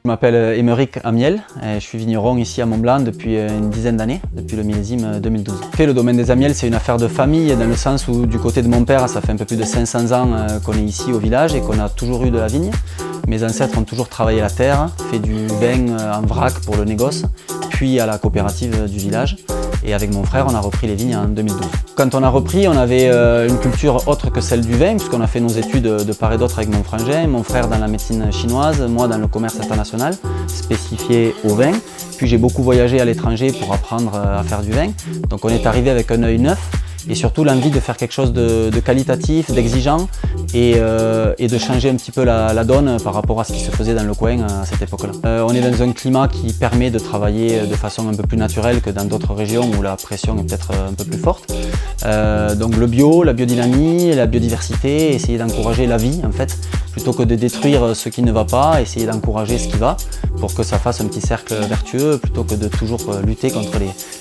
Je m'appelle Émeric Amiel, je suis vigneron ici à Mont-Blanc depuis une dizaine d'années, depuis le millésime 2012. Le domaine des Amiels, c'est une affaire de famille dans le sens où du côté de mon père, ça fait un peu plus de 500 ans qu'on est ici au village et qu'on a toujours eu de la vigne. Mes ancêtres ont toujours travaillé la terre, fait du vin en vrac pour le négoce, puis à la coopérative du village. Et avec mon frère, on a repris les vignes en 2012. Quand on a repris, on avait une culture autre que celle du vin, puisqu'on a fait nos études de part et d'autre avec mon frangin, mon frère dans la médecine chinoise, moi dans le commerce international, spécifié au vin. Puis j'ai beaucoup voyagé à l'étranger pour apprendre à faire du vin. Donc on est arrivé avec un œil neuf et surtout l'envie de faire quelque chose de qualitatif, d'exigeant et de changer un petit peu la donne par rapport à ce qui se faisait dans le coin à cette époque-là. On est dans un climat qui permet de travailler de façon un peu plus naturelle que dans d'autres régions où la pression est peut-être un peu plus forte. Donc le bio, la biodynamie, la biodiversité, essayer d'encourager la vie en fait, plutôt que de détruire ce qui ne va pas, essayer d'encourager ce qui va pour que ça fasse un petit cercle vertueux plutôt que de toujours lutter contre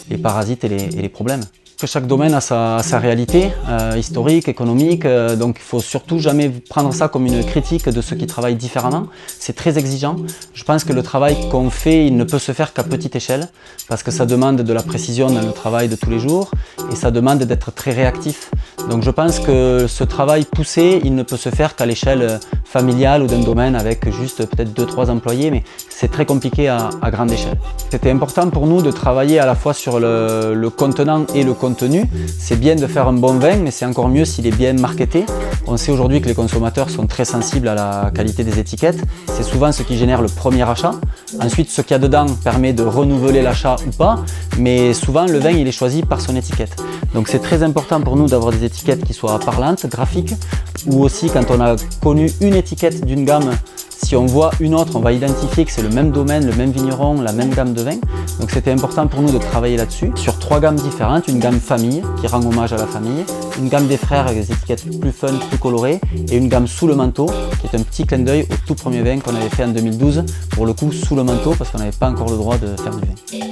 les parasites et les problèmes. Chaque domaine a sa réalité historique, économique, donc il ne faut surtout jamais prendre ça comme une critique de ceux qui travaillent différemment. C'est très exigeant. Je pense que le travail qu'on fait, il ne peut se faire qu'à petite échelle, parce que ça demande de la précision dans le travail de tous les jours, et ça demande d'être très réactif. Donc je pense que ce travail poussé, il ne peut se faire qu'à l'échelle familiale ou d'un domaine avec juste peut-être 2-3 employés, mais c'est très compliqué à grande échelle. C'était important pour nous de travailler à la fois sur le contenant et le contenu. C'est bien de faire un bon vin, mais c'est encore mieux s'il est bien marketé. On sait aujourd'hui que les consommateurs sont très sensibles à la qualité des étiquettes. C'est souvent ce qui génère le premier achat. Ensuite, ce qu'il y a dedans permet de renouveler l'achat ou pas, mais souvent le vin il est choisi par son étiquette. Donc c'est très important pour nous d'avoir des étiquettes qui soient parlantes, graphiques, ou aussi quand on a connu une étiquette d'une gamme, si on voit une autre, on va identifier que c'est le même domaine, le même vigneron, la même gamme de vin. Donc c'était important pour nous de travailler là-dessus, sur 3 gammes différentes, une gamme famille qui rend hommage à la famille, une gamme des frères avec des étiquettes plus fun, plus colorées, et une gamme sous le manteau qui est un petit clin d'œil au tout premier vin qu'on avait fait en 2012, pour le coup sous le manteau parce qu'on n'avait pas encore le droit de faire du vin.